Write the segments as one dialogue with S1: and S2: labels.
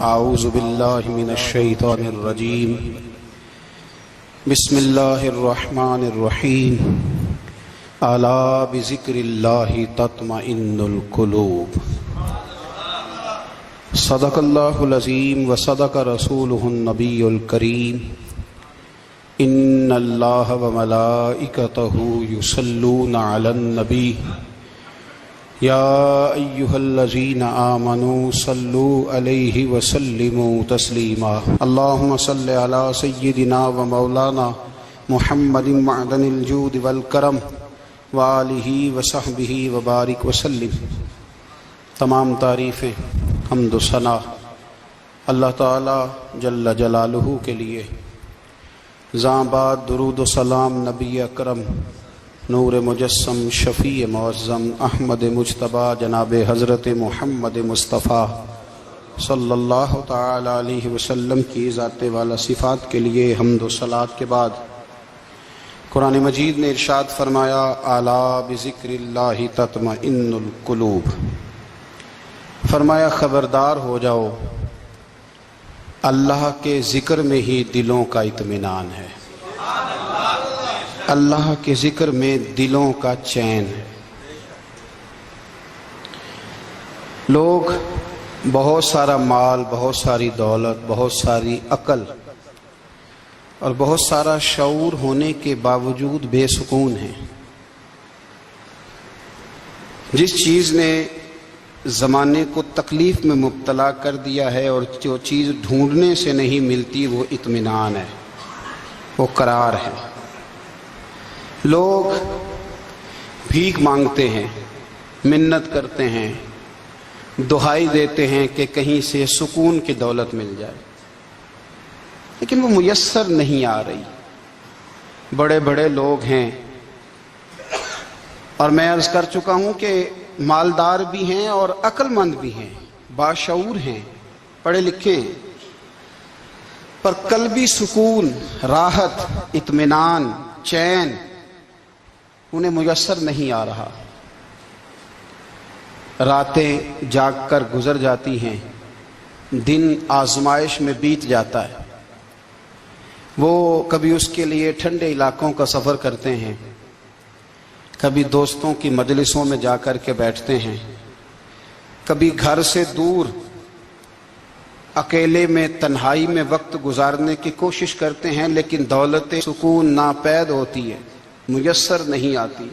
S1: اعوذ باللہ من الشیطان الرجیم بسم اللہ الرحمن الرحیم الا بذکر اللہ تطمئن القلوب صدق اللہ العظیم وصدق رسولہ النبی الکریم ان اللہ وملائکتہ یصلون علی النبی یا ایہا الذین آمنوا صلوا علیہ وسلموا تسلیما اللہم صل علی سیدنا و مولانا محمد معدن الجود والکرم وآلہ وصحبہ وبارک وسلم۔ تمام تعریفیں حمد و ثنا اللہ تعالی جل جلالہ کے لیے۔ زاں بعد درود و سلام نبی اکرم نور مجسم شفیع معظم احمد مجتبی جناب حضرت محمد مصطفیٰ صلی اللہ تعالی علیہ وسلم کی ذات والا صفات کے لیے حمد و صلات کے بعد قرآن مجید نے ارشاد فرمایا الا بذکر اللہ تطمئن القلوب، فرمایا خبردار ہو جاؤ اللہ کے ذکر میں ہی دلوں کا اطمینان ہے، اللہ کے ذکر میں دلوں کا چین ہے۔ لوگ بہت سارا مال، بہت ساری دولت، بہت ساری عقل اور بہت سارا شعور ہونے کے باوجود بے سکون ہیں۔ جس چیز نے زمانے کو تکلیف میں مبتلا کر دیا ہے اور جو چیز ڈھونڈنے سے نہیں ملتی وہ اطمینان ہے، وہ قرار ہے۔ لوگ بھیک مانگتے ہیں، منت کرتے ہیں، دہائی دیتے ہیں کہ کہیں سے سکون کی دولت مل جائے، لیکن وہ میسر نہیں آ رہی۔ بڑے بڑے لوگ ہیں اور میں عرض کر چکا ہوں کہ مالدار بھی ہیں اور عقل مند بھی ہیں، باشعور ہیں، پڑھے لکھے ہیں، پر قلبی سکون، راحت، اطمینان، چین انہیں میسر نہیں آ رہا۔ راتیں جاگ کر گزر جاتی ہیں، دن آزمائش میں بیت جاتا ہے۔ وہ کبھی اس کے لیے ٹھنڈے علاقوں کا سفر کرتے ہیں، کبھی دوستوں کی مجلسوں میں جا کر کے بیٹھتے ہیں، کبھی گھر سے دور اکیلے میں تنہائی میں وقت گزارنے کی کوشش کرتے ہیں، لیکن دولت سکون ناپید ہوتی ہے، میسر نہیں آتی۔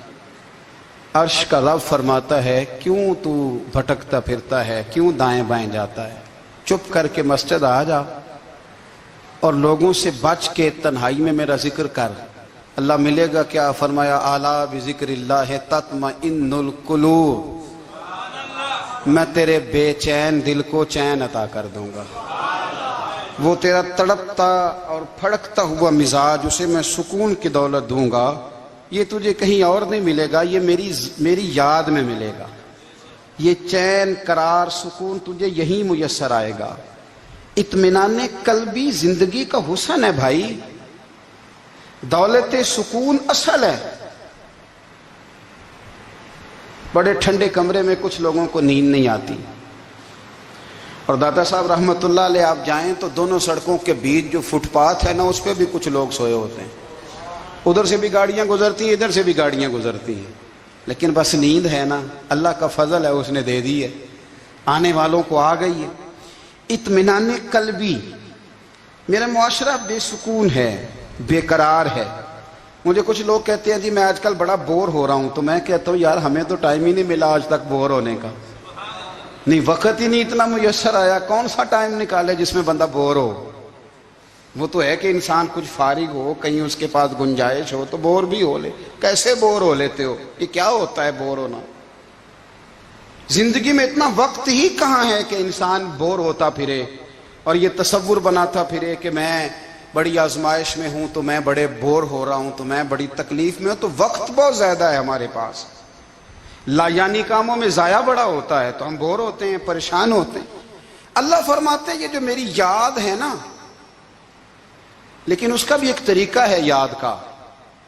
S1: عرش کا رب فرماتا ہے کیوں تو بھٹکتا پھرتا ہے، کیوں دائیں بائیں جاتا ہے، چپ کر کے مسجد آ جا اور لوگوں سے بچ کے تنہائی میں میرا ذکر کر۔ اللہ ملے گا کیا؟ فرمایا اعلیٰ بذکر اللہ تطمئن القلوب، میں تیرے بے چین دل کو چین عطا کر دوں گا۔ وہ تیرا تڑپتا اور پھڑکتا ہوا مزاج، اسے میں سکون کی دولت دوں گا۔ یہ تجھے کہیں اور نہیں ملے گا، یہ میری یاد میں ملے گا۔ یہ چین، قرار، سکون تجھے یہیں میسر آئے گا۔ اطمینان قلبی زندگی کا حسن ہے بھائی، دولت سکون اصل ہے۔ بڑے ٹھنڈے کمرے میں کچھ لوگوں کو نیند نہیں آتی، اور داتا صاحب رحمت اللہ علیہ آپ جائیں تو دونوں سڑکوں کے بیچ جو فٹ پاتھ ہے نا، اس پہ بھی کچھ لوگ سوئے ہوتے ہیں۔ ادھر سے بھی گاڑیاں گزرتی ہیں، ادھر سے بھی گاڑیاں گزرتی ہیں، لیکن بس نیند ہے نا، اللہ کا فضل ہے، اس نے دے دی ہے، آنے والوں کو آ گئی ہے۔ اطمینان قلبی۔ میرا معاشرہ بے سکون ہے، بے قرار ہے۔ مجھے کچھ لوگ کہتے ہیں جی میں آج کل بڑا بور ہو رہا ہوں، تو میں کہتا ہوں یار ہمیں تو ٹائم ہی نہیں ملا آج تک بور ہونے کا، نہیں وقت ہی نہیں اتنا میسر آیا، کون سا ٹائم نکالے جس میں بندہ بور ہو۔ وہ تو ہے کہ انسان کچھ فارغ ہو، کہیں اس کے پاس گنجائش ہو تو بور بھی ہو لے۔ کیسے بور ہو لیتے ہو؟ یہ کیا ہوتا ہے بور ہونا؟ زندگی میں اتنا وقت ہی کہاں ہے کہ انسان بور ہوتا پھرے اور یہ تصور بناتا پھرے کہ میں بڑی آزمائش میں ہوں تو میں بڑے بور ہو رہا ہوں، تو میں بڑی تکلیف میں ہوں۔ تو وقت بہت زیادہ ہے ہمارے پاس، لایانی کاموں میں ضائع بڑا ہوتا ہے، تو ہم بور ہوتے ہیں، پریشان ہوتے ہیں۔ اللہ فرماتے ہیں یہ جو میری یاد ہے نا، لیکن اس کا بھی ایک طریقہ ہے یاد کا،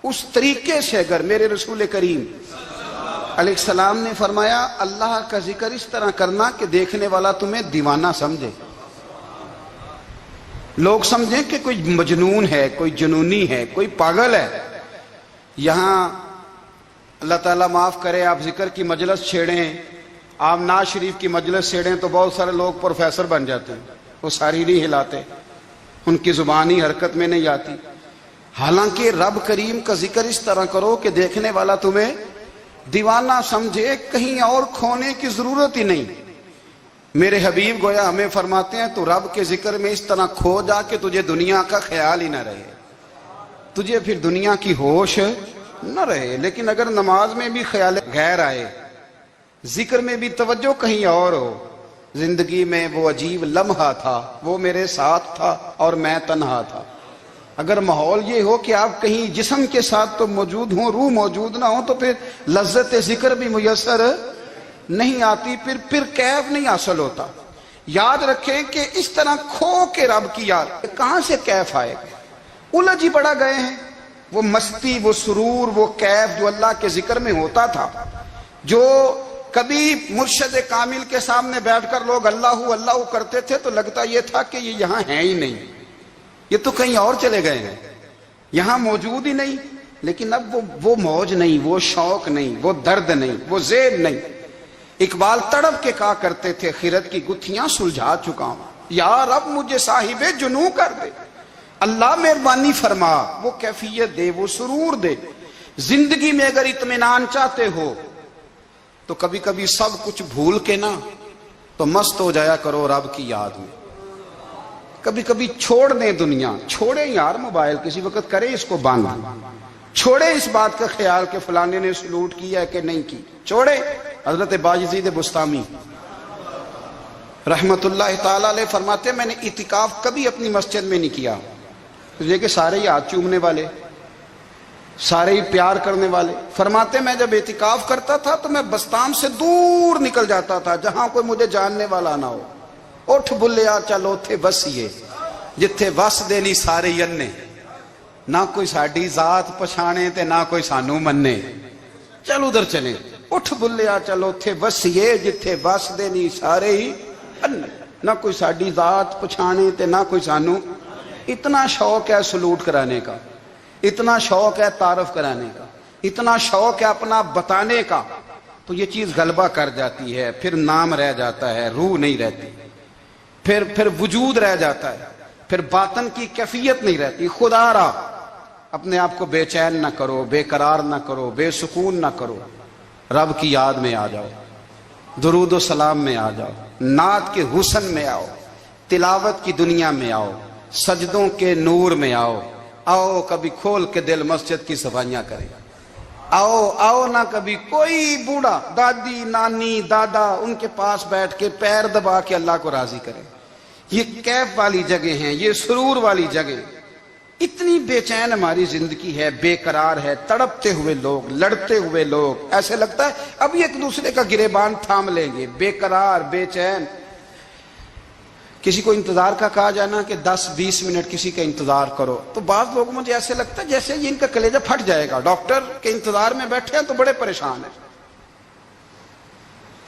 S1: اس طریقے سے اگر میرے رسول کریم علیہ السلام نے فرمایا اللہ کا ذکر اس طرح کرنا کہ دیکھنے والا تمہیں دیوانہ سمجھے۔ لوگ سمجھیں کہ کوئی مجنون ہے، کوئی جنونی ہے، کوئی پاگل ہے۔ یہاں اللہ تعالیٰ معاف کرے، آپ ذکر کی مجلس چھیڑیں، آپ ناز شریف کی مجلس چھیڑیں تو بہت سارے لوگ پروفیسر بن جاتے ہیں، وہ ساری نہیں ہلاتے، ان کی زبان ہی حرکت میں نہیں آتی۔ حالانکہ رب کریم کا ذکر اس طرح کرو کہ دیکھنے والا تمہیں دیوانہ سمجھے، کہیں اور کھونے کی ضرورت ہی نہیں۔ میرے حبیب گویا ہمیں فرماتے ہیں تو رب کے ذکر میں اس طرح کھو جا کہ تجھے دنیا کا خیال ہی نہ رہے، تجھے پھر دنیا کی ہوش نہ رہے۔ لیکن اگر نماز میں بھی خیال غیر آئے، ذکر میں بھی توجہ کہیں اور ہو، زندگی میں وہ عجیب لمحہ تھا، وہ میرے ساتھ تھا اور میں تنہا تھا۔ اگر ماحول یہ ہو کہ آپ کہیں جسم کے ساتھ تو موجود ہوں، روح موجود نہ ہو، تو پھر لذت ذکر بھی میسر نہیں آتی، پھر کیف نہیں حاصل ہوتا۔ یاد رکھیں کہ اس طرح کھو کے رب کی یاد کہاں سے کیف آئے گا؟ الجھ ہی پڑا گئے ہیں۔ وہ مستی، وہ سرور، وہ کیف جو اللہ کے ذکر میں ہوتا تھا، جو کبھی مرشد کامل کے سامنے بیٹھ کر لوگ اللہ اللہ کرتے تھے تو لگتا یہ تھا کہ یہ یہاں ہیں ہی نہیں، یہ تو کہیں اور چلے گئے ہیں، یہاں موجود ہی نہیں۔ لیکن اب وہ موج نہیں، وہ شوق نہیں، وہ درد نہیں، وہ زیب نہیں۔ اقبال تڑپ کے کہا کرتے تھے، خیرت کی گتھیاں سلجھا چکا ہوں، یا رب مجھے صاحب جنوں کر دے، اللہ مہربانی فرما، وہ کیفیت دے، وہ سرور دے۔ زندگی میں اگر اطمینان چاہتے ہو تو کبھی کبھی سب کچھ بھول کے نا تو مست ہو جایا کرو رب کی یاد میں۔ کبھی کبھی چھوڑ دیں دنیا، چھوڑیں یار موبائل، کسی وقت کریں اس کو بند، چھوڑیں اس بات کا خیال کہ فلانے نے سلوٹ کیا ہے کہ نہیں کی، چھوڑیں۔ حضرت باجزید بستامی رحمت اللہ تعالیٰ علیہ فرماتے ہیں میں نے اعتکاف کبھی اپنی مسجد میں نہیں کیا، اس لیے کہ سارے ہی ہاتھ چومنے والے، سارے ہی پیار کرنے والے۔ فرماتے میں جب اعتکاف کرتا تھا تو میں بستام سے دور نکل جاتا تھا جہاں کوئی مجھے جاننے والا نہ ہو۔ اٹھ بلیا چلو تھے وسیے جتھے وس دے نہیں سارے ینے، نہ کوئی ساڈی ذات پچھانے تے نہ کوئی سانو مننے، چلو ادھر چلیں۔ اٹھ بلیا چلو تھے وسیے جتھے وس دے نہیں سارے ہی انے، نہ کوئی ساڈی ذات پچھانے تے نہ کوئی سانو۔ اتنا شوق ہے سلوٹ کرانے کا، اتنا شوق ہے تعارف کرانے کا، اتنا شوق ہے اپنا بتانے کا، تو یہ چیز غلبہ کر جاتی ہے، پھر نام رہ جاتا ہے، روح نہیں رہتی، پھر وجود رہ جاتا ہے، پھر باطن کی کیفیت نہیں رہتی۔ خدا را اپنے آپ کو بے چین نہ کرو، بے قرار نہ کرو، بے سکون نہ کرو، رب کی یاد میں آ جاؤ، درود و سلام میں آ جاؤ، نعت کے حسن میں آؤ، تلاوت کی دنیا میں آؤ، سجدوں کے نور میں آؤ، آؤ کبھی کھول کے دل مسجد کی صفائیاں کریں، آؤ نہ کبھی کوئی بوڑھا دادی نانی دادا ان کے پاس بیٹھ کے پیر دبا کے اللہ کو راضی کرے۔ یہ کیف والی جگہ ہیں، یہ سرور والی جگہ۔ اتنی بے چین ہماری زندگی ہے، بے قرار ہے، تڑپتے ہوئے لوگ، لڑتے ہوئے لوگ، ایسے لگتا ہے ابھی ایک دوسرے کا گریبان تھام لیں گے، بے قرار بے چین۔ کسی کو انتظار کا کہا جائے نا کہ 10-20 منٹ کسی کا انتظار کرو تو بعض لوگ مجھے ایسے لگتا ہے جیسے یہ ان کا کلیجہ پھٹ جائے گا، ڈاکٹر کے انتظار میں بیٹھے ہیں تو بڑے پریشان ہیں۔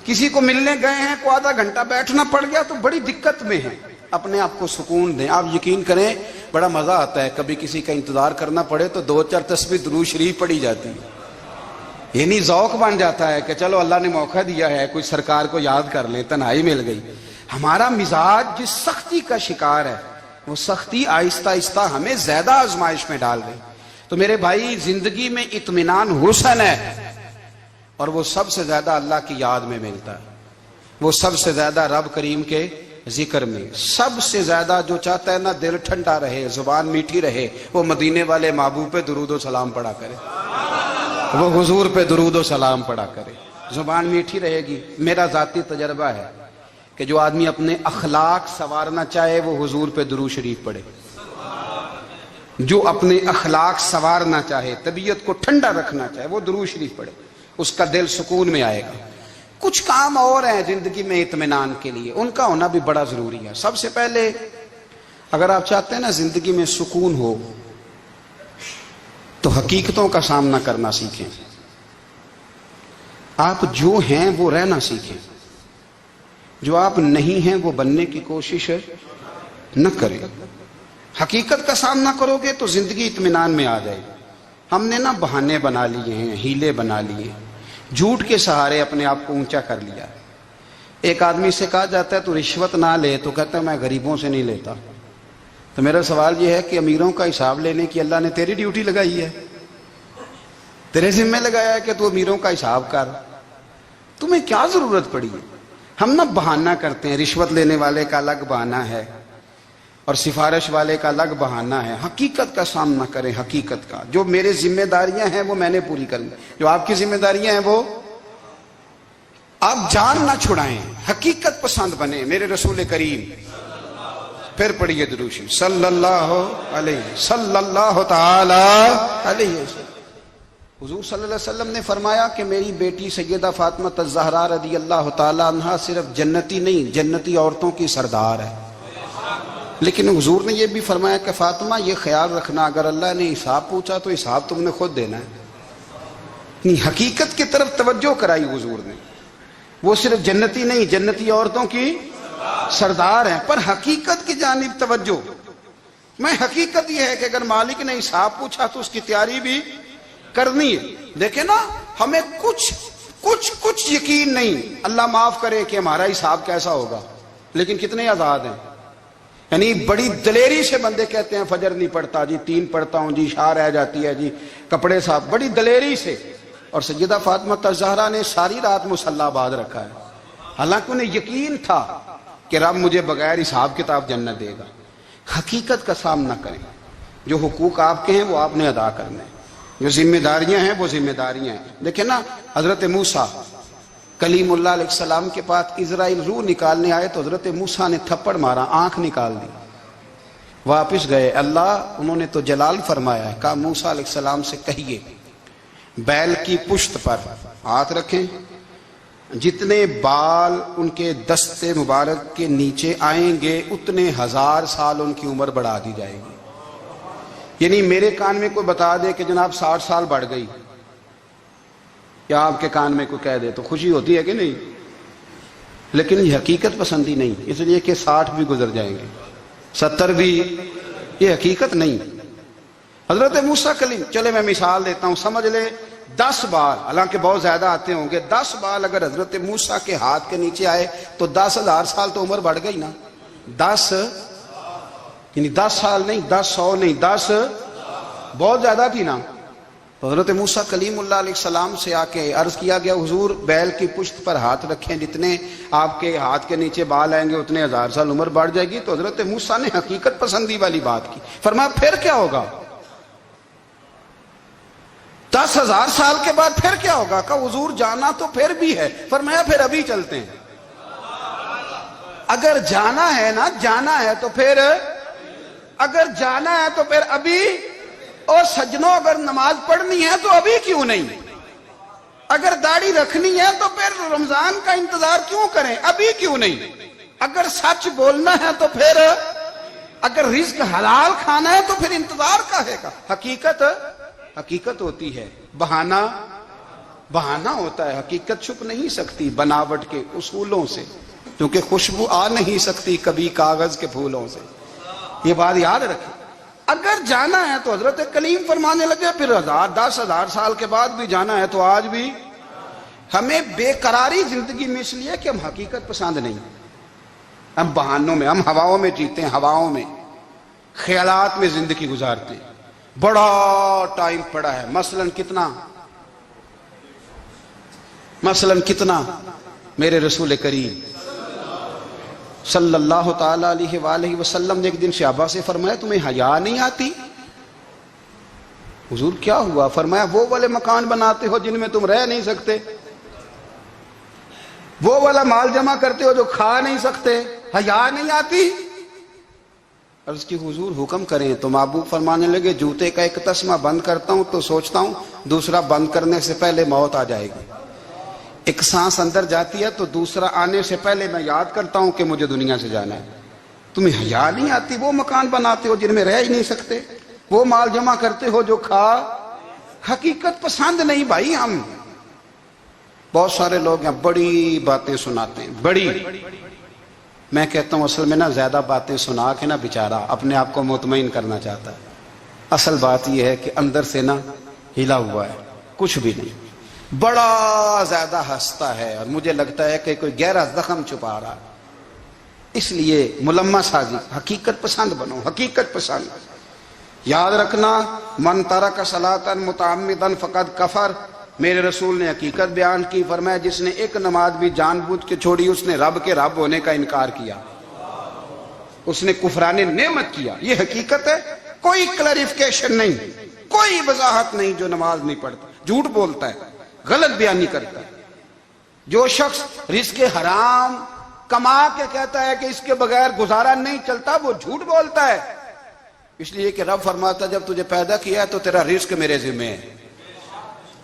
S1: کسی کو ملنے گئے ہیں کو آدھا گھنٹہ بیٹھنا پڑ گیا تو بڑی دقت میں ہیں۔ اپنے آپ کو سکون دیں۔ آپ یقین کریں بڑا مزہ آتا ہے، کبھی کسی کا انتظار کرنا پڑے تو 2-4 تسبیح درود شریف پڑھی جاتی ہے، یعنی ذوق بن جاتا ہے کہ چلو اللہ نے موقع دیا ہے، کوئی سرکار کو یاد کر لیں، تنہائی مل گئی۔ ہمارا مزاج جس سختی کا شکار ہے وہ سختی آہستہ آہستہ ہمیں زیادہ آزمائش میں ڈال گئی۔ تو میرے بھائی زندگی میں اطمینان حسن ہے، اور وہ سب سے زیادہ اللہ کی یاد میں ملتا ہے، وہ سب سے زیادہ رب کریم کے ذکر میں۔ سب سے زیادہ جو چاہتا ہے نا دل ٹھنڈا رہے، زبان میٹھی رہے، وہ مدینے والے محبوب پہ درود و سلام پڑھا کرے، وہ حضور پہ درود و سلام پڑھا کرے، زبان میٹھی رہے گی۔ میرا ذاتی تجربہ ہے کہ جو آدمی اپنے اخلاق سنوارنا چاہے وہ حضور پہ درود شریف پڑھے، جو اپنے اخلاق سنوارنا چاہے، طبیعت کو ٹھنڈا رکھنا چاہے، وہ درود شریف پڑھے، اس کا دل سکون میں آئے گا۔ کچھ کام اور ہیں زندگی میں اطمینان کے لیے، ان کا ہونا بھی بڑا ضروری ہے۔ سب سے پہلے اگر آپ چاہتے ہیں نا زندگی میں سکون ہو تو حقیقتوں کا سامنا کرنا سیکھیں، آپ جو ہیں وہ رہنا سیکھیں، جو آپ نہیں ہیں وہ بننے کی کوشش نہ کریں۔ حقیقت کا سامنا کرو گے تو زندگی اطمینان میں آ جائے گی۔ ہم نے نا بہانے بنا لیے ہیں، ہیلے بنا لیے، جھوٹ کے سہارے اپنے آپ کو اونچا کر لیا۔ ایک آدمی سے کہا جاتا ہے تو رشوت نہ لے، تو کہتا ہے میں غریبوں سے نہیں لیتا۔ تو میرا سوال یہ ہے کہ امیروں کا حساب لینے کی اللہ نے تیری ڈیوٹی لگائی ہے، تیرے ذمہ لگایا ہے کہ تو امیروں کا حساب کر، تمہیں کیا ضرورت پڑی ہے؟ ہم نا بہانہ کرتے ہیں، رشوت لینے والے کا الگ بہانہ ہے اور سفارش والے کا الگ بہانہ ہے۔ حقیقت کا سامنا کریں، حقیقت کا۔ جو میرے ذمہ داریاں ہیں وہ میں نے پوری کرنی، جو آپ کی ذمہ داریاں ہیں وہ آپ جان نہ چھڑائیں، حقیقت پسند بنیں۔ میرے رسول کریم، پھر پڑھیے درود شریف صلی اللہ تعالی علیہ وسلم۔ حضور صلی اللہ علیہ وسلم نے فرمایا کہ میری بیٹی سیدہ فاطمہ الزہرا رضی اللہ تعالی عنہا صرف جنتی نہیں، جنتی عورتوں کی سردار ہے۔ لیکن حضور نے یہ بھی فرمایا کہ فاطمہ یہ خیال رکھنا اگر اللہ نے حساب پوچھا تو حساب تم نے خود دینا ہے۔ حقیقت کی طرف توجہ کرائی حضور نے، وہ صرف جنتی نہیں، جنتی عورتوں کی سردار ہیں، پر حقیقت کی جانب توجہ۔ میں حقیقت یہ ہے کہ اگر مالک نے حساب پوچھا تو اس کی تیاری بھی کرنی ہے۔ دیکھیں نا، ہمیں کچھ یقین نہیں، اللہ معاف کرے کہ ہمارا حساب کیسا ہوگا، لیکن کتنے آزاد ہیں۔ یعنی بڑی دلیری سے بندے کہتے ہیں فجر نہیں پڑھتا جی، 3 پڑھتا ہوں جی، شاہ رہ جاتی ہے جی، کپڑے صاف، بڑی دلیری سے۔ اور سیدہ فاطمہ الزہرا نے ساری رات مصلی باندھ رکھا ہے، حالانکہ انہیں یقین تھا کہ رب مجھے بغیر حساب کتاب جنت دے گا۔ حقیقت کا سامنا کریں، جو حقوق آپ کے ہیں وہ آپ نے ادا کرنے ہیں، جو ذمہ داریاں ہیں وہ ذمہ داریاں ہیں۔ دیکھیں نا، حضرت موسیٰ کلیم اللہ علیہ السلام کے پاس اسرائیل روح نکالنے آئے تو حضرت موسیٰ نے تھپڑ مارا، آنکھ نکال دی، واپس گئے۔ اللہ انہوں نے تو جلال فرمایا ہے، کہا موسیٰ علیہ السلام سے کہیے بیل کی پشت پر ہاتھ رکھیں، جتنے بال ان کے دستے مبارک کے نیچے آئیں گے اتنے 1000 سال ان کی عمر بڑھا دی جائے گی۔ یعنی میرے کان میں کوئی بتا دے کہ جناب 60 سال بڑھ گئی، یا آپ کے کان میں کوئی کہہ دے تو خوشی ہوتی ہے کہ نہیں؟ لیکن یہ حقیقت پسندی نہیں، اس لیے کہ 60 بھی گزر جائیں گے، 70 بھی، یہ حقیقت نہیں۔ حضرت موسیٰ کلیم، چلے میں مثال دیتا ہوں، سمجھ لے 10 بال، حالانکہ بہت زیادہ آتے ہوں گے، 10 بال اگر حضرت موسیٰ کے ہاتھ کے نیچے آئے تو 10,000 سال تو عمر بڑھ گئی نا۔ 10 یعنی 10 سال نہیں، 10 100 نہیں، 10 بہت زیادہ تھی نا۔ حضرت موسیٰ کلیم اللہ علیہ السلام سے آ کے عرض کیا گیا، حضور بیل کی پشت پر ہاتھ رکھیں، جتنے آپ کے ہاتھ کے نیچے بال آئیں گے اتنے 1000 سال عمر بڑھ جائے گی۔ تو حضرت موسیٰ نے حقیقت پسندی والی بات کی، فرمایا پھر کیا ہوگا؟ 10,000 سال کے بعد پھر کیا ہوگا؟ کہا حضور جانا تو پھر بھی ہے، فرمایا پھر ابھی چلتے ہیں۔ اگر جانا ہے نا، جانا ہے تو پھر، اگر جانا ہے تو پھر ابھی۔ اور سجنوں، اگر نماز پڑھنی ہے تو ابھی کیوں نہیں؟ اگر داڑھی رکھنی ہے تو پھر رمضان کا انتظار کیوں کریں؟ ابھی کیوں نہیں؟ اگر سچ بولنا ہے تو پھر، اگر رزق حلال کھانا ہے تو پھر انتظار کاہے کا؟ حقیقت ہوتی ہے، بہانہ ہوتا ہے، حقیقت چھپ نہیں سکتی بناوٹ کے اصولوں سے، کیونکہ خوشبو آ نہیں سکتی کبھی کاغذ کے پھولوں سے۔ یہ بات یاد رکھیں، اگر جانا ہے تو حضرت کلیم فرمانے لگے پھر 10,000 سال کے بعد بھی جانا ہے تو آج بھی۔ ہمیں بے قراری زندگی میں اس لیے کہ ہم حقیقت پسند نہیں، ہم بہانوں میں، ہم ہواؤں میں جیتے ہیں، ہواؤں میں، خیالات میں زندگی گزارتے ہیں۔ بڑا ٹائم پڑا ہے، مثلاً کتنا میرے رسول کریم صلی اللہ تعالی علیہ وآلہ وسلم نے ایک دن صحابہ سے فرمایا تمہیں حیا نہیں آتی؟ حضور کیا ہوا؟ فرمایا وہ والے مکان بناتے ہو جن میں تم رہ نہیں سکتے، وہ والا مال جمع کرتے ہو جو کھا نہیں سکتے، حیا نہیں آتی؟ عرض کی حضور حکم کریں تو محبوب فرمانے لگے جوتے کا ایک تسمہ بند کرتا ہوں تو سوچتا ہوں دوسرا بند کرنے سے پہلے موت آ جائے گی، ایک سانس اندر جاتی ہے تو دوسرا آنے سے پہلے میں یاد کرتا ہوں کہ مجھے دنیا سے جانا ہے۔ تمہیں حیا نہیں آتی؟ وہ مکان بناتے ہو جن میں رہ ہی نہیں سکتے، وہ مال جمع کرتے ہو جو کھا۔ حقیقت پسند نہیں بھائی ہم۔ بہت سارے لوگ ہیں بڑی باتیں سناتے ہیں، بڑی میں کہتا ہوں اصل میں نا زیادہ باتیں سنا کے نا بیچارہ اپنے آپ کو مطمئن کرنا چاہتا ہے، اصل بات یہ ہے کہ اندر سے نا ہلا ہوا ہے، کچھ بھی نہیں، بڑا زیادہ ہنستا ہے اور مجھے لگتا ہے کہ کوئی گہرا زخم چھپا رہا ہے۔ اس لیے ملمہ سازی، حقیقت پسند بنو، حقیقت پسند۔ یاد رکھنا، من ترک صلاۃ متعمدا فقد کفر، میرے رسول نے حقیقت بیان کی، فرمایا جس نے ایک نماز بھی جان بوجھ کے چھوڑی اس نے رب کے رب ہونے کا انکار کیا، اس نے کفران نعمت کیا۔ یہ حقیقت ہے، کوئی کلیریفیکیشن نہیں، کوئی وضاحت نہیں۔ جو نماز نہیں پڑھتا، جھوٹ بولتا ہے، غلط بیانی کرتا ہے۔ جو شخص رزق حرام کما کے کہتا ہے کہ اس کے بغیر گزارا نہیں چلتا، وہ جھوٹ بولتا ہے۔ اس لیے کہ رب فرماتا ہے جب تجھے پیدا کیا ہے تو تیرا رزق میرے ذمہ ہے۔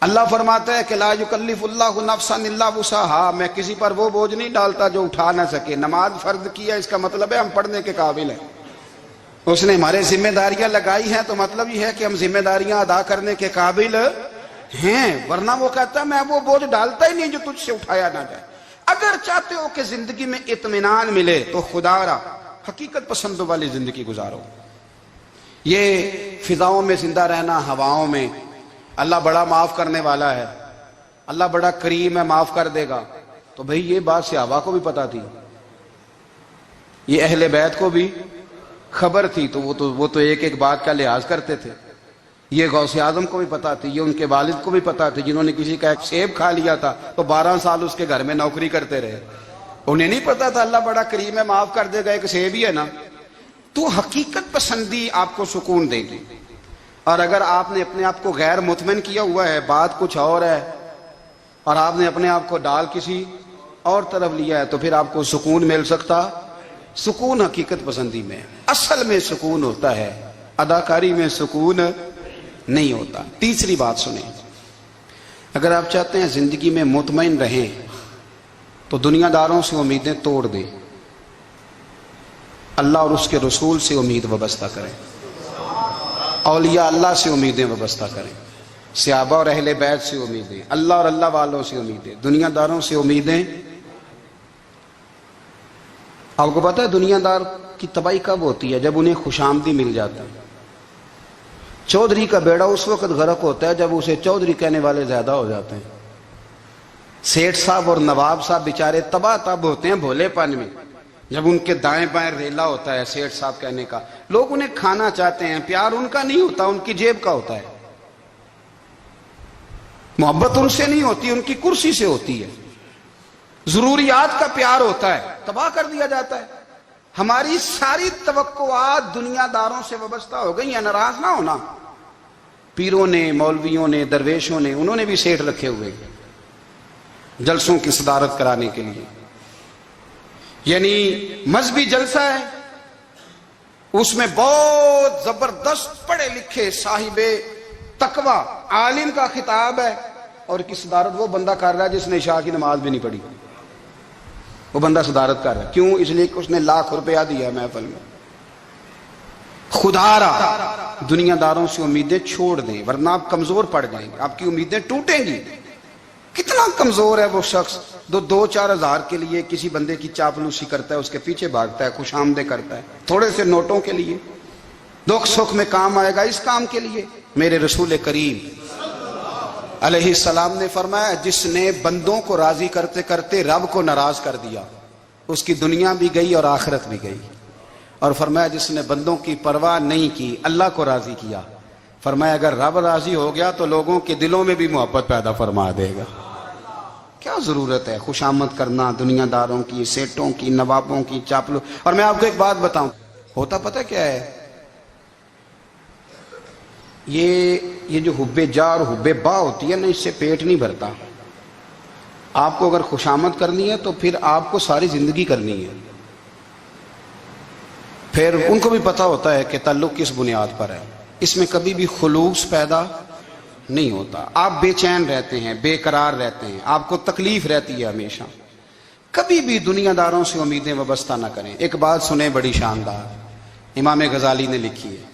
S1: اللہ فرماتا ہے کہ لا یکلف اللہ نفسا الا وسعہا، میں کسی پر وہ بوجھ نہیں ڈالتا جو اٹھا نہ سکے۔ نماز فرض کیا، اس کا مطلب ہے ہم پڑھنے کے قابل ہیں، اس نے ہمارے ذمہ داریاں لگائی ہیں تو مطلب یہ ہے کہ ہم ذمہ داریاں ادا کرنے کے قابل ہیں، ورنہ وہ کہتا ہے میں وہ بوجھ ڈالتا ہی نہیں جو تجھ سے اٹھایا نہ جائے۔ اگر چاہتے ہو کہ زندگی میں اطمینان ملے تو خدا را حقیقت پسندوں والی زندگی گزارو۔ یہ فضاؤں میں زندہ رہنا، ہواؤں میں، اللہ بڑا معاف کرنے والا ہے، اللہ بڑا کریم ہے، معاف کر دے گا، تو بھئی یہ بات صحابہ کو بھی پتا تھی، یہ اہل بیت کو بھی خبر تھی، تو وہ تو ایک ایک بات کا لحاظ کرتے تھے۔ یہ غوث اعظم کو بھی پتا تھی، یہ ان کے والد کو بھی پتا تھی، جنہوں نے کسی کا ایک سیب کھا لیا تھا تو 12 سال اس کے گھر میں نوکری کرتے رہے، انہیں نہیں پتا تھا اللہ بڑا کریم ہے، معاف کر دے گا، ایک سیب ہی ہے نا۔ تو حقیقت پسندی آپ کو سکون دے گی، اور اگر آپ نے اپنے آپ کو غیر مطمئن کیا ہوا ہے، بات کچھ اور ہے، اور آپ نے اپنے آپ کو ڈال کسی اور طرف لیا ہے، تو پھر آپ کو سکون مل سکتا؟ سکون حقیقت پسندی میں، اصل میں سکون ہوتا ہے، اداکاری میں سکون نہیں ہوتا۔ تیسری بات سنیں، اگر آپ چاہتے ہیں زندگی میں مطمئن رہیں تو دنیا داروں سے امیدیں توڑ دیں، اللہ اور اس کے رسول سے امید وابستہ کریں، اولیاء اللہ سے امیدیں وابستہ کریں، صحابہ اور اہل بیت سے امیدیں، اللہ اور اللہ والوں سے امیدیں، دنیا داروں سے امیدیں۔ آپ کو پتہ ہے دنیا دار کی تباہی کب ہوتی ہے؟ جب انہیں خوش آمدی مل جاتا ہے۔ چودھری کا بیڑا اس وقت غرق ہوتا ہے جب اسے چودھری کہنے والے زیادہ ہو جاتے ہیں۔ سیٹھ صاحب اور نواب صاحب بیچارے تباہ تب ہوتے ہیں بھولے پن میں، جب ان کے دائیں بائیں ریلا ہوتا ہے سیٹھ صاحب کہنے کا، لوگ انہیں کھانا چاہتے ہیں، پیار ان کا نہیں ہوتا، ان کی جیب کا ہوتا ہے، محبت ان سے نہیں ہوتی، ان کی کرسی سے ہوتی ہے، ضروریات کا پیار ہوتا ہے، تباہ کر دیا جاتا ہے۔ ہماری ساری توقعات دنیا داروں سے وابستہ ہو گئی ہیں، ناراض نہ ہونا۔ پیروں نے، مولویوں نے، درویشوں نے، انہوں نے بھی سیٹھ رکھے ہوئے جلسوں کی صدارت کرانے کے لیے، یعنی مذہبی جلسہ ہے، اس میں بہت زبردست پڑھے لکھے صاحب تقوی عالم کا خطاب ہے، اور کی صدارت وہ بندہ کر رہا ہے جس نے عشاء کی نماز بھی نہیں پڑھی، وہ بندہ صدارت کر رہا ہے۔ کیوں؟ اس لیے کہ اس نے ₹1,00,000 دیا محفل میں۔ خدا را دنیا داروں سے امیدیں چھوڑ دیں، ورنہ آپ کمزور پڑ جائیں گے، آپ کی امیدیں ٹوٹیں گی۔ کتنا کمزور ہے وہ شخص جو 2-4 ہزار کے لیے کسی بندے کی چاپلوسی کرتا ہے، اس کے پیچھے بھاگتا ہے، خوش آمدیں کرتا ہے، تھوڑے سے نوٹوں کے لیے، دکھ سکھ میں کام آئے گا اس کام کے لیے۔ میرے رسول کریم علیہ السلام نے فرمایا جس نے بندوں کو راضی کرتے کرتے رب کو ناراض کر دیا، اس کی دنیا بھی گئی اور آخرت بھی گئی، اور فرمایا جس نے بندوں کی پرواہ نہیں کی، اللہ کو راضی کیا، فرمایا اگر رب راضی ہو گیا تو لوگوں کے دلوں میں بھی محبت پیدا فرما دے گا۔ کیا ضرورت ہے خوش آمد کرنا دنیا داروں کی، سیٹوں کی، نوابوں کی، چاپلو۔ اور میں آپ کو ایک بات بتاؤں، ہوتا پتہ کیا ہے، یہ جو حب جا اور حب با ہوتی ہے نا، اس سے پیٹ نہیں بھرتا۔ آپ کو اگر خوش آمد کرنی ہے تو پھر آپ کو ساری زندگی کرنی ہے۔ پھر ان کو بھی پتہ ہوتا ہے کہ تعلق کس بنیاد پر ہے، اس میں کبھی بھی خلوص پیدا نہیں ہوتا۔ آپ بے چین رہتے ہیں، بے قرار رہتے ہیں، آپ کو تکلیف رہتی ہے ہمیشہ۔ کبھی بھی دنیا داروں سے امیدیں وابستہ نہ کریں۔ ایک بات سنیں بڑی شاندار، امام غزالی نے لکھی ہے۔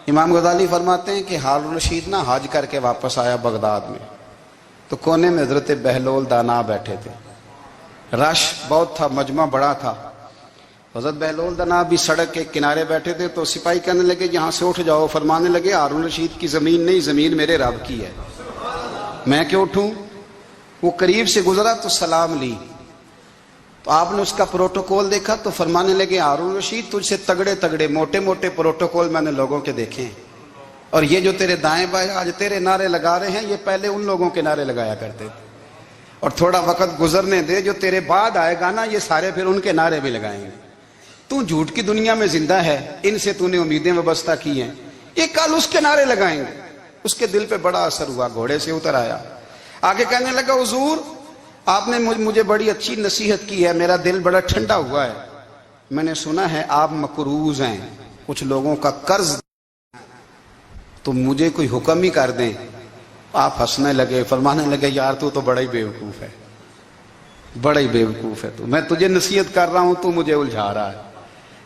S1: امام غزالی فرماتے ہیں کہ ہارون رشید نا حج کر کے واپس آیا بغداد میں، تو کونے میں حضرت بہلول دانا بیٹھے تھے، رش بہت تھا، مجمع بڑا تھا، حضرت بہلول دنا بھی سڑک کے کنارے بیٹھے تھے تو سپاہی کہنے لگے یہاں سے اٹھ جاؤ، فرمانے لگے ہارون رشید کی زمین نہیں، زمین میرے رب کی ہے، میں کیوں اٹھوں؟ وہ قریب سے گزرا تو سلام لی، تو آپ نے اس کا پروٹوکول دیکھا تو فرمانے لگے ہارون رشید تجھ سے تگڑے تگڑے موٹے موٹے پروٹوکول میں نے لوگوں کے دیکھے ہیں، اور یہ جو تیرے دائیں بائیں آج تیرے نعرے لگا رہے ہیں یہ پہلے ان لوگوں کے نعرے لگایا کرتے تھے، اور تھوڑا وقت گزرنے دے، جو تیرے بعد آئے گا نا یہ سارے پھر ان کے نعرے بھی لگائیں گے۔ تو جھوٹ کی دنیا میں زندہ ہے، ان سے تو نے امیدیں وابستہ کی ہیں، یہ کل اس کے نعرے لگائیں گے۔ اس کے دل پہ بڑا اثر ہوا، گھوڑے سے اتر آیا، آگے کہنے لگا حضور آپ نے مجھے بڑی اچھی نصیحت کی ہے، میرا دل بڑا ٹھنڈا ہوا ہے، میں نے سنا ہے آپ مقروض ہیں، کچھ لوگوں کا قرض، تو مجھے کوئی حکم ہی کر دیں۔ آپ ہنسنے لگے، فرمانے لگے یار تو بڑا ہی بیوقوف ہے، بڑا ہی بیوقوف ہے تو، میں تجھے نصیحت کر رہا ہوں تو مجھے الجھا رہا ہے،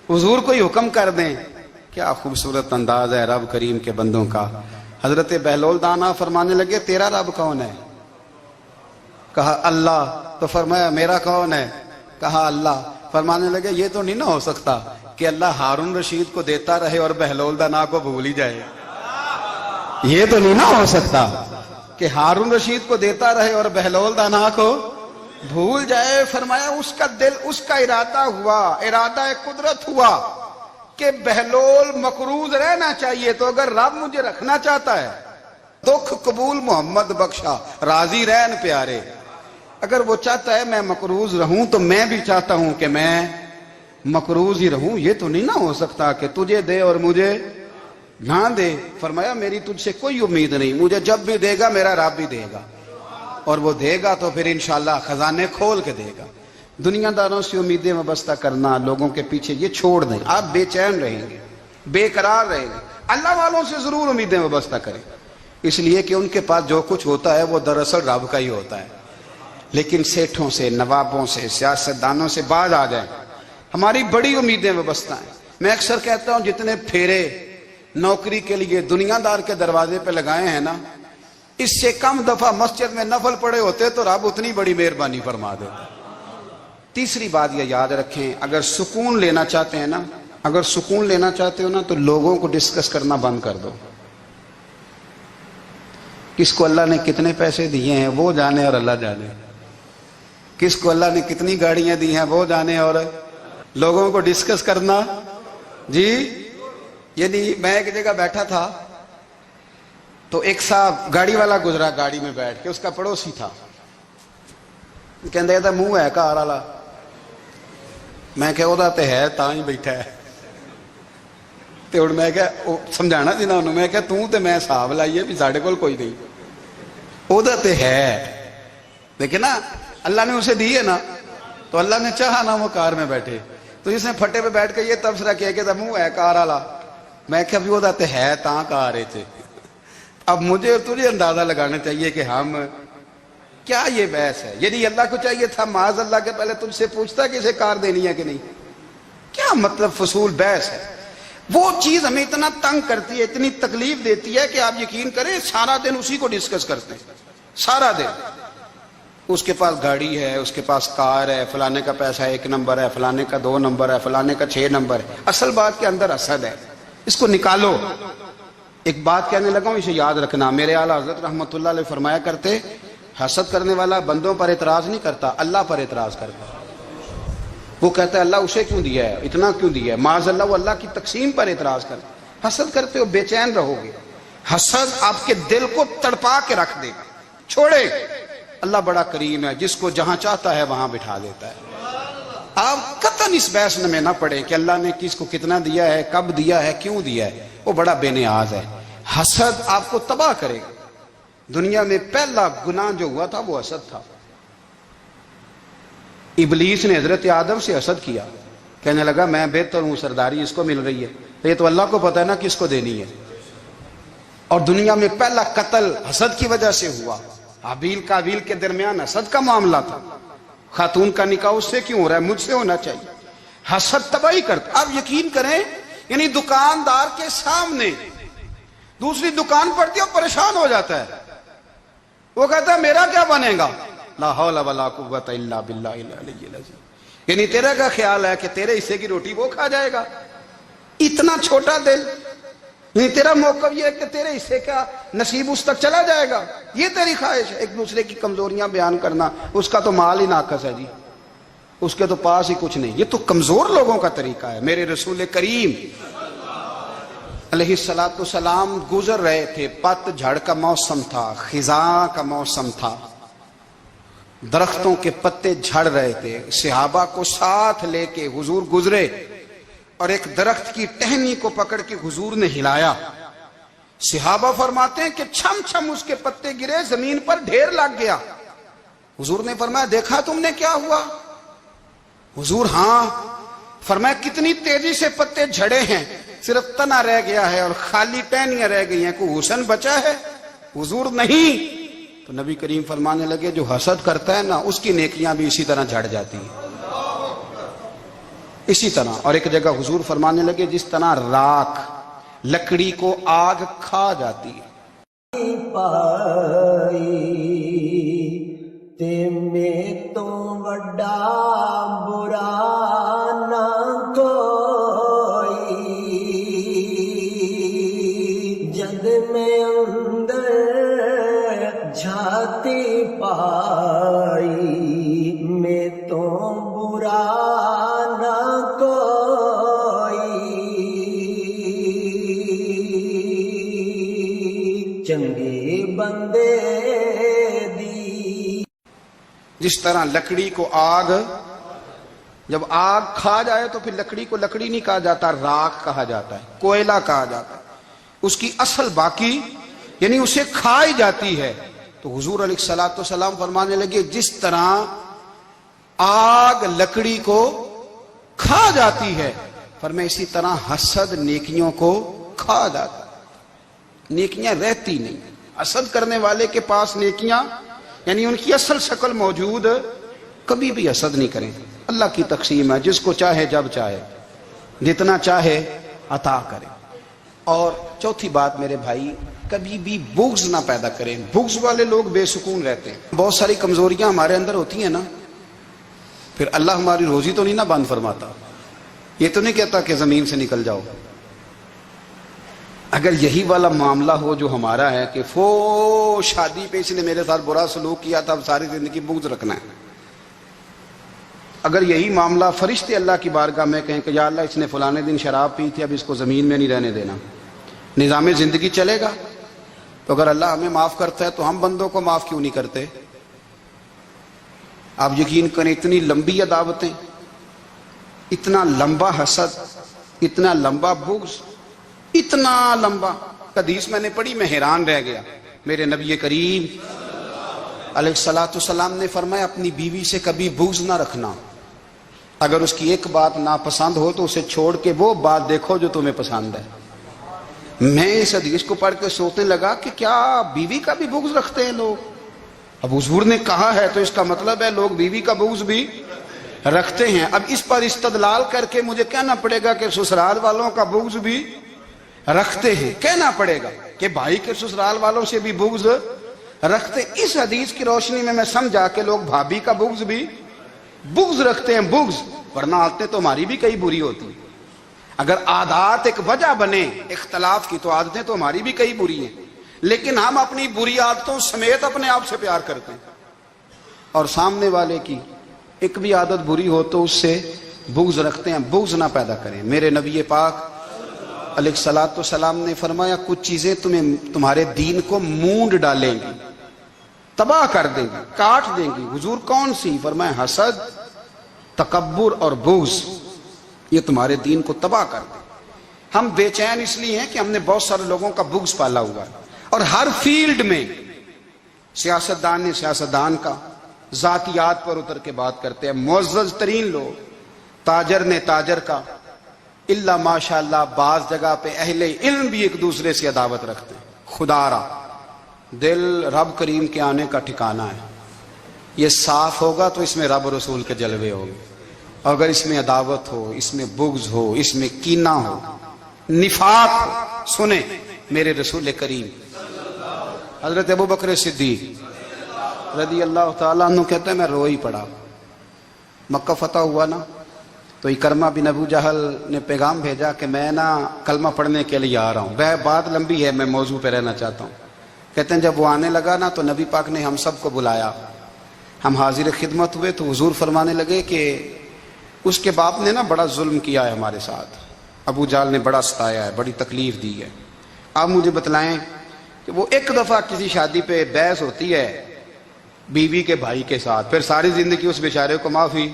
S1: حضور کوئی حکم کر دیں۔ کیا خوبصورت انداز ہے رب کریم کے بندوں کا۔ حضرت بہلول دانا فرمانے لگے تیرا رب کون ہے؟ کہا اللہ۔ تو فرمایا میرا کون ہے؟ کہا اللہ۔ فرمانے لگے یہ تو نہیں نہ ہو سکتا کہ اللہ ہارون رشید کو دیتا رہے اور بہلول دانا کو بھول ہی جائے، یہ تو نہیں نہ ہو سکتا کہ ہارون رشید کو دیتا رہے اور بہلول دانا کو بھول جائے۔ فرمایا اس کا دل، اس کا ارادہ ہوا، ارادہ قدرت ہوا کہ بہلول مقروض رہنا چاہیے، تو اگر رب مجھے رکھنا چاہتا ہے، دکھ قبول محمد بخشا راضی رہن پیارے، اگر وہ چاہتا ہے میں مقروض رہوں تو میں بھی چاہتا ہوں کہ میں مقروض ہی رہوں، یہ تو نہیں نہ ہو سکتا کہ تجھے دے اور مجھے نہ دے۔ فرمایا میری تجھ سے کوئی امید نہیں، مجھے جب بھی دے گا میرا رب بھی دے گا، اور وہ دے گا تو پھر انشاءاللہ خزانے کھول کے دے گا۔ دنیا داروں سے امیدیں وابستہ کرنا، لوگوں کے پیچھے، یہ چھوڑ دیں، آپ بے چین رہیں گے، بے قرار رہیں گے۔ اللہ والوں سے ضرور امیدیں وابستہ کریں، اس لیے کہ ان کے پاس جو کچھ ہوتا ہے وہ دراصل رب کا ہی ہوتا ہے، لیکن سیٹھوں سے، نوابوں سے، سیاستدانوں سے باز آ جائیں، ہماری بڑی امیدیں وابستہ ہیں۔ میں اکثر کہتا ہوں جتنے پھیرے نوکری کے لیے دنیا دار کے دروازے پہ لگائے ہیں نا، اس سے کم دفعہ مسجد میں نفل پڑے ہوتے تو رب اتنی بڑی مہربانی فرما دیتا۔ تیسری بات یہ یاد رکھیں، اگر سکون لینا چاہتے ہیں نا، اگر سکون لینا چاہتے ہو نا تو لوگوں کو ڈسکس کرنا بند کر دو۔ کس کو اللہ نے کتنے پیسے دیے ہیں وہ جانے اور اللہ جانے، کس کو اللہ نے کتنی گاڑیاں دی ہیں وہ جانے، اور لوگوں کو ڈسکس کرنا جی۔ یعنی میں ایک جگہ بیٹھا تھا تو ایک صاحب گاڑی والا گزرا، گاڑی میں بیٹھ کے، اس کا پڑوسی تھا، کہندے تھا منہ ہے کار والا، میں کہ وہ تے ہے تاں ہی بیٹھا ہے، تے ہن میں کہ سمجھانا سی نا انہوں، میں کہ توں تے میں حساب لائیے بھی ساڈے کول کوئی نہیں، وہ تے ہے، دیکھیں نا اللہ نے اسے دی ہے نا، تو اللہ نے چاہا نا وہ کار میں بیٹھے، تو اس نے پھٹے پہ بیٹھ کے یہ تبصرہ کیا کہ منہ ہے کار والا، میں کہ ابھی وہ تے ہے تاں کار ہے تھے۔ اب مجھے تجھے اندازہ لگانا چاہیے کہ ہم کیا یہ بحث ہے، یعنی اللہ کو چاہیے تھا معاذ اللہ کے پہلے تجھ سے پوچھتا کہ اسے کار دینی ہے کہ نہیں، کیا مطلب فضول بحث ہے۔ وہ چیز ہمیں اتنا تنگ کرتی ہے، اتنی تکلیف دیتی ہے کہ آپ یقین کریں سارا دن اسی کو ڈسکس کرتے ہیں، سارا دن اس کے پاس گاڑی ہے، اس کے پاس کار ہے، فلانے کا پیسہ 1 نمبر ہے، فلانے کا 2 نمبر ہے، فلانے کا 6 نمبر ہے، اصل بات کے اندر حسد ہے، اس کو نکالو۔ ایک بات کہنے لگا ہوں، اسے یاد رکھنا، میرے اعلیٰ حضرت رحمۃ اللہ علیہ فرمایا کرتے، حسد کرنے والا بندوں پر اعتراض نہیں کرتا، اللہ پر اعتراض کرتا۔ وہ کہتا ہے اللہ اسے کیوں دیا ہے، اتنا کیوں دیا ہے، معاذ اللہ وہ اللہ کی تقسیم پر اعتراض کرتا۔ حسد کرتے ہو بے چین رہو گے، حسد آپ کے دل کو تڑپا کے رکھ دے گا، چھوڑے۔ اللہ بڑا کریم ہے، جس کو جہاں چاہتا ہے وہاں بٹھا دیتا ہے۔ آپ قطعاً اس بحث میں نہ پڑیں کہ اللہ نے کس کو کتنا دیا ہے، کب دیا ہے، کیوں دیا ہے، وہ بڑا بے نیاز ہے۔ حسد آپ کو تباہ کرے گا۔ دنیا میں پہلا گناہ جو ہوا تھا وہ حسد تھا۔ ابلیس نے حضرت آدم سے حسد کیا، کہنے لگا میں بہتر ہوں، سرداری اس کو مل رہی ہے، یہ تو اللہ کو پتہ ہے نا کس کو دینی ہے۔ اور دنیا میں پہلا قتل حسد کی وجہ سے ہوا، حابیل قابیل کے درمیان حسد کا معاملہ تھا۔ خاتون کا نکاح اس سے کیوں ہو رہا ہے، مجھ سے ہونا چاہیے۔ حسد تباہی کرتا۔ آپ یقین کریں، یعنی دکاندار کے سامنے دوسری دکان پڑتی ہے اور پریشان ہو جاتا ہے، وہ کہتا ہے میرا کیا بنے گا، لا حول ولا قوت الا باللہ العلی العظیم۔ یعنی تیرا کا خیال ہے کہ تیرے حصے کی روٹی وہ کھا جائے گا؟ اتنا چھوٹا دل. یعنی تیرا موقف یہ ہے کہ تیرے حصے کا نصیب اس تک چلا جائے گا، یہ تیری خواہش ہے. ایک دوسرے کی کمزوریاں بیان کرنا، اس کا تو مال ہی ناقص ہے جی، اس کے تو پاس ہی کچھ نہیں. یہ تو کمزور لوگوں کا طریقہ ہے. میرے رسول کریم علیہ السلام گزر رہے تھے، پت جھڑ کا موسم تھا، خزاں کا موسم تھا، درختوں کے پتے جھڑ رہے تھے. صحابہ کو ساتھ لے کے حضور گزرے اور ایک درخت کی ٹہنی کو پکڑ کے حضور نے ہلایا. صحابہ فرماتے ہیں کہ چھم چھم اس کے پتے گرے، زمین پر ڈھیر لگ گیا. حضور نے فرمایا دیکھا تم نے کیا ہوا؟ حضور ہاں. فرمایا کتنی تیزی سے پتے جھڑے ہیں، صرف تنا رہ گیا ہے اور خالی ٹہنیاں رہ گئی ہیں، کوئی حسن بچا ہے؟ حضور نہیں. تو نبی کریم فرمانے لگے جو حسد کرتا ہے نا، اس کی نیکیاں بھی اسی طرح جھڑ جاتی ہیں، اسی طرح. اور ایک جگہ حضور فرمانے لگے جس طرح راکھ لکڑی کو آگ کھا جاتی ہے.
S2: تے میں تو وڈا برا نہ کوئی، جد میں اندر جھاتی پائی، میں تو برا نہ کوئی، چنگے بندے
S1: جس طرح لکڑی کو آگ، جب آگ کھا جائے تو پھر لکڑی کو لکڑی نہیں کہا جاتا، راکھ کہا جاتا ہے، کوئلہ کہا جاتا ہے. اس کی اصل باقی یعنی اسے کھائی جاتی ہے. تو حضور علیہ السلام فرمانے لگے جس طرح آگ لکڑی کو کھا جاتی ہے، فرمایا اسی طرح حسد نیکیوں کو کھا جاتا ہے. نیکیاں رہتی نہیں. حسد کرنے والے کے پاس نیکیاں یعنی ان کی اصل شکل موجود، کبھی بھی حسد نہیں کریں. اللہ کی تقسیم ہے، جس کو چاہے جب چاہے جتنا چاہے عطا کرے. اور چوتھی بات میرے بھائی، کبھی بھی بغض نہ پیدا کریں. بغض والے لوگ بے سکون رہتے ہیں. بہت ساری کمزوریاں ہمارے اندر ہوتی ہیں نا، پھر اللہ ہماری روزی تو نہیں نہ بند فرماتا. یہ تو نہیں کہتا کہ زمین سے نکل جاؤ. اگر یہی والا معاملہ ہو جو ہمارا ہے کہ شادی پہ اس نے میرے ساتھ برا سلوک کیا تھا، اب ساری زندگی بغض رکھنا ہے. اگر یہی معاملہ فرشتے اللہ کی بارگاہ میں کہیں کہ یا اللہ اس نے فلانے دن شراب پی تھی، اب اس کو زمین میں نہیں رہنے دینا، نظام زندگی چلے گا. تو اگر اللہ ہمیں معاف کرتا ہے تو ہم بندوں کو معاف کیوں نہیں کرتے؟ آپ یقین کریں اتنی لمبی عداوتیں، اتنا لمبا حسد، اتنا لمبا بغض، اتنا لمبا. حدیث میں نے پڑھی، میں حیران رہ گیا. میرے نبی کریم علیہ السلام نے فرمایا اپنی بیوی سے کبھی بغض نہ رکھنا. اگر اس کی ایک بات ناپسند ہو تو اسے چھوڑ کے وہ بات دیکھو جو تمہیں پسند ہے. میں اس حدیث کو پڑھ کے سوچنے لگا کہ کیا بیوی کا بھی بغض رکھتے ہیں لوگ؟ اب حضور نے کہا ہے تو اس کا مطلب ہے لوگ بیوی کا بغض بھی رکھتے ہیں. اب اس پر استدلال کر کے مجھے کہنا پڑے گا کہ سسرال والوں کا بغض بھی رکھتے ہیں. کہنا پڑے گا کہ بھائی کے سسرال والوں سے بھی بغض رکھتے. اس حدیث کی روشنی میں سمجھا کہ لوگ بھابھی کا بغض بھی رکھتے ہیں. بغض، ورنہ عادتیں تو ہماری بھی کئی بری ہوتی ہیں. اگر عادات ایک وجہ بنے اختلاف کی تو عادتیں تو ہماری بھی کئی بری ہیں، لیکن ہم اپنی بری عادتوں سمیت اپنے آپ سے پیار کرتے ہیں. اور سامنے والے کی ایک بھی عادت بری ہو تو اس سے بغض رکھتے ہیں. بغض نہ پیدا کریں. میرے نبی پاک علیہ السلام نے فرمایا کچھ چیزیں تمہارے دین کو مونڈ ڈالیں گی، تباہ کر دیں گی، کاٹ دیں گی. حضور کون سی؟ فرمایا حسد، تکبر اور بغض. یہ تمہارے دین کو تباہ کر دیں. ہم بے چین اس لیے ہیں کہ ہم نے بہت سارے لوگوں کا بغض پالا ہوا ہے. اور ہر فیلڈ میں سیاستدان نے سیاستدان کا، ذاتیات پر اتر کے بات کرتے ہیں. معزز ترین لوگ، تاجر نے تاجر کا، اللہ ماشاءاللہ بعض جگہ پہ اہل علم بھی ایک دوسرے سے عداوت رکھتے ہیں. خدا را دل رب کریم کے آنے کا ٹھکانہ ہے. یہ صاف ہوگا تو اس میں رب رسول کے جلوے ہوں گے. اگر اس میں عداوت ہو، اس میں بغض ہو، اس میں کینہ ہو، نفاق ہو. سنیں میرے رسول کریم حضرت ابوبکر صدیق رضی اللہ تعالیٰ عنہ کہتے ہیں میں رو ہی پڑا. مکہ فتح ہوا نا، تو اکرمہ بن ابو جہل نے پیغام بھیجا کہ میں نا کلمہ پڑھنے کے لیے آ رہا ہوں۔ وہ بات لمبی ہے، میں موضوع پہ رہنا چاہتا ہوں۔ کہتے ہیں جب وہ آنے لگا نا تو نبی پاک نے ہم سب کو بلایا، ہم حاضر خدمت ہوئے تو حضور فرمانے لگے کہ اس کے باپ نے نا بڑا ظلم کیا ہے ہمارے ساتھ، ابو جہل نے بڑا ستایا ہے، بڑی تکلیف دی ہے۔ آپ مجھے بتلائیں کہ وہ ایک دفعہ کسی شادی پہ بحث ہوتی ہے بیوی کے بھائی کے ساتھ، پھر ساری زندگی اس بیچارے کو معافی،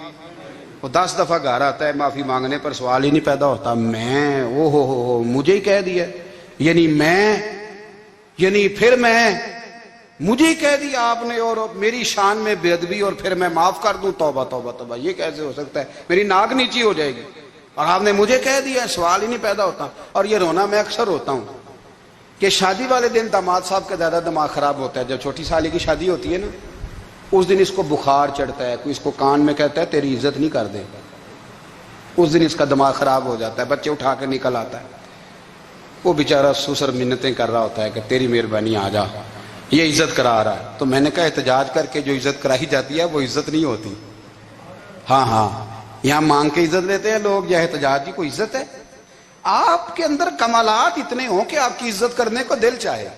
S1: وہ 10 دفعہ گھر آتا ہے معافی مانگنے پر سوال ہی نہیں پیدا ہوتا، میں او ہو مجھے ہی کہہ دیا، پھر مجھے ہی کہہ دیا آپ نے، اور میری شان میں بے ادبی، اور پھر میں معاف کر دوں؟ توبہ توبہ توبہ، یہ کیسے ہو سکتا ہے؟ میری ناک نیچی ہو جائے گی، اور آپ نے مجھے کہہ دیا، سوال ہی نہیں پیدا ہوتا۔ اور یہ رونا میں اکثر ہوتا ہوں کہ شادی والے دن داماد صاحب کا زیادہ دماغ خراب ہوتا ہے۔ جب چھوٹی سالی کی شادی ہوتی ہے نا، اس دن اس کو بخار چڑھتا ہے، کوئی اس کو کان میں کہتا ہے تیری عزت نہیں کر دے، اس دن اس کا دماغ خراب ہو جاتا ہے، بچے اٹھا کے نکل آتا ہے، وہ بیچارہ سسر منتیں کر رہا ہوتا ہے کہ تیری مہربانی آ جا، یہ عزت کرا رہا ہے۔ تو میں نے کہا احتجاج کر کے جو عزت کرائی جاتی ہے وہ عزت نہیں ہوتی۔ ہاں یہاں مانگ کے عزت لیتے ہیں لوگ، یا احتجاج کی کوئی عزت ہے؟ آپ کے اندر کمالات اتنے ہوں کہ آپ کی عزت کرنے کو دل چاہے،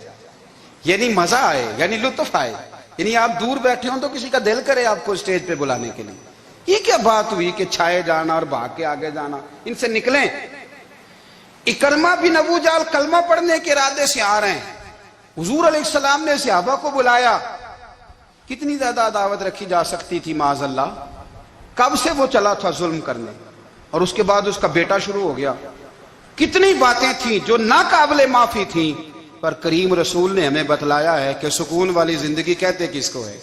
S1: یعنی مزہ آئے، یعنی لطف آئے، یعنی آپ دور بیٹھے ہوں تو کسی کا دل کرے آپ کو اسٹیج پہ بلانے کے لیے۔ یہ کیا بات ہوئی کہ چھائے جانا اور بھاگ کے آگے جانا؟ ان سے نکلیں۔ اکرمہ بن ابو جہل کلمہ پڑھنے کے ارادے سے آ رہے ہیں، حضور علیہ السلام نے صحابہ کو بلایا۔ کتنی زیادہ عداوت رکھی جا سکتی تھی معاذ اللہ؟ کب سے وہ چلا تھا ظلم کرنے، اور اس کے بعد اس کا بیٹا شروع ہو گیا۔ کتنی باتیں تھیں جو ناقابل معافی تھیں، پر کریم رسول نے ہمیں بتلایا ہے کہ سکون والی زندگی کہتے کس کو ہے۔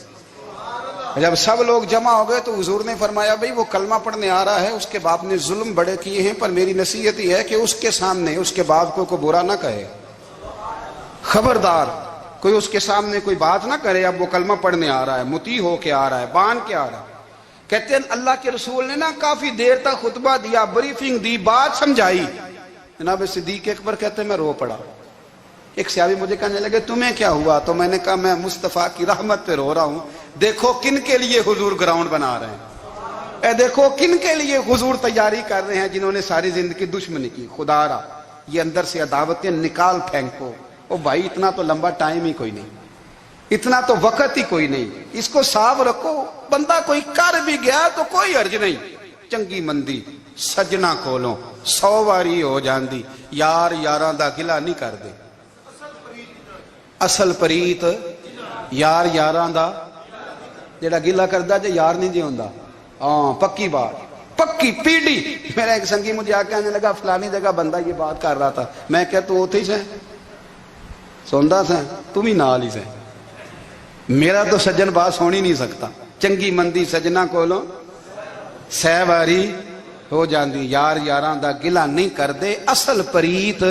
S1: جب سب لوگ جمع ہو گئے تو حضور نے فرمایا بھئی وہ کلمہ پڑھنے آ رہا ہے، اس کے باپ نے ظلم بڑے کیے ہیں، پر میری نصیحت یہ ہے کہ اس کے سامنے اس کے باپ کو برا نہ کہے، خبردار کوئی اس کے سامنے کوئی بات نہ کرے۔ اب وہ کلمہ پڑھنے آ رہا ہے، مطیع ہو کے آ رہا ہے، بان کے آ رہا ہے۔ کہتے ہیں اللہ کے رسول نے نا کافی دیر تک خطبہ دیا، بریفنگ دی، بات سمجھائی۔ جناب صدیق اکبر کہتے ہیں میں رو پڑا۔ ایک صحابی مجھے کہنے لگے تمہیں کیا ہوا؟ تو میں نے کہا میں مصطفیٰ کی رحمت پہ رو رہا ہوں، دیکھو کن کے لیے حضور گراؤنڈ بنا رہے ہیں، دیکھو کن کے لیے حضور تیاری کر رہے ہیں، جنہوں نے ساری زندگی دشمنی کی۔ خدا را یہ اندر سے عداوتیں نکال پھینکو۔ او بھائی اتنا تو لمبا ٹائم ہی کوئی نہیں، اتنا تو وقت ہی کوئی نہیں، اس کو صاف رکھو۔ بندہ کوئی کر بھی گیا تو کوئی حرج نہیں، چنگی مندی سجنا کولوں 100 واری ہو جاندی، یار یاراں دا گلا نہیں کر دے۔ اصل پریت یار یاراں دا، جڑا گلا کردا جے یار نہیں جے ہوندا۔ ہاں پکی بات، پکی پیڑی۔ میرا ایک سنگی مجھے آ کے آنے لگا فلانی جگہ بندہ یہ بات کر رہا تھا، میں کہ تو اوتھے ہی سے سوندا سا، تم ہی نال ہی سے، میرا تو سجن بات سن ہی نہیں سکتا۔ چنگی مندی سجنا کولوں 100 واری ہو جاندی، یار یاراں دا گلا نہیں کر دے، اصل پریت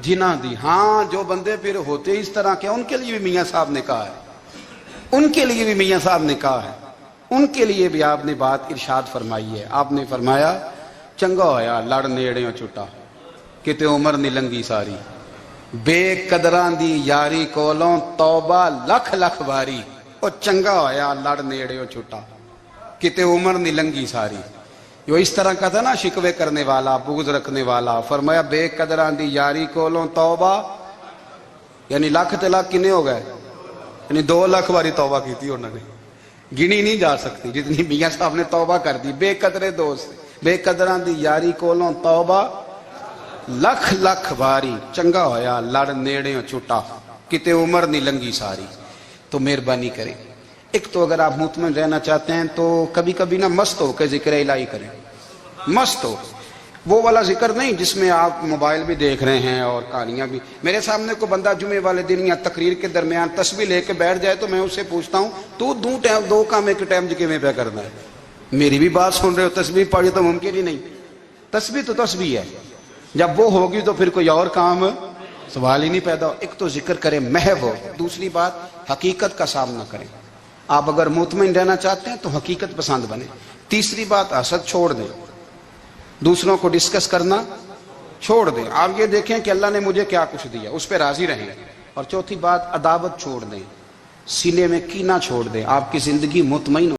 S1: جنہ دی۔ ہاں جو بندے پھر ہوتے اس طرح کے، ان کے لیے بھی میاں صاحب نے کہا ہے، ان کے لیے بھی میاں صاحب نے کہا ہے، ان کے لیے بھی آپ نے بات ارشاد فرمائی ہے۔ آپ نے فرمایا چنگا ہویا لڑ نیڑیوں چھٹا، کتے عمر نہیں لنگی ساری، بے قدران دی یاری کولوں توبہ لکھ لکھ باری، او چنگا ہویا لڑ نیڑیوں چھٹا، کتے عمر نہیں لنگی ساری۔ جو اس طرح کا تھا نا شکوے کرنے والا، بغض رکھنے والا، فرمایا بے قدران دی یاری کولوں توبہ، یعنی لاکھ تے لاکھ کنے ہو گئے، یعنی 2 لاکھ باری توبہ کی تھی انہوں نے، گنی نہیں جا سکتی جتنی میاں صاحب نے توبہ کر دی۔ بے قدرے دوست، بے قدران دی یاری کولوں توبہ لکھ لکھ باری، چنگا ہویا لڑ نیڑیوں چھٹا، کتے عمر نہیں لنگی ساری۔ تو مہربانی کریں، ایک تو اگر آپ مطمئن رہنا چاہتے ہیں تو کبھی کبھی نا مست ہو کے ذکر الہی کریں، مست ہو، وہ والا ذکر نہیں جس میں آپ موبائل بھی دیکھ رہے ہیں اور کہانیاں بھی۔ میرے سامنے کو بندہ جمعے والے دن یا تقریر کے درمیان تسبیح لے کے بیٹھ جائے تو میں اس سے پوچھتا ہوں تو دو کام ایک ٹائم کیویں پہ کرنا ہے؟ میری بھی بات سن رہے ہو، تسبیح پڑھی تو ممکن ہی نہیں۔ تسبیح تو تسبیح ہے، جب وہ ہوگی تو پھر کوئی اور کام سوال ہی نہیں پیدا ہو۔ ایک تو ذکر کریں محو ہو، دوسری بات حقیقت کا سامنا کریں۔ آپ اگر مطمئن رہنا چاہتے ہیں تو حقیقت پسند بنیں۔ تیسری بات حسد چھوڑ دیں، دوسروں کو ڈسکس کرنا چھوڑ دیں، آپ یہ دیکھیں کہ اللہ نے مجھے کیا کچھ دیا، اس پہ راضی رہیں۔ اور چوتھی بات عداوت چھوڑ دیں، سینے میں کینہ چھوڑ دیں، آپ کی زندگی مطمئن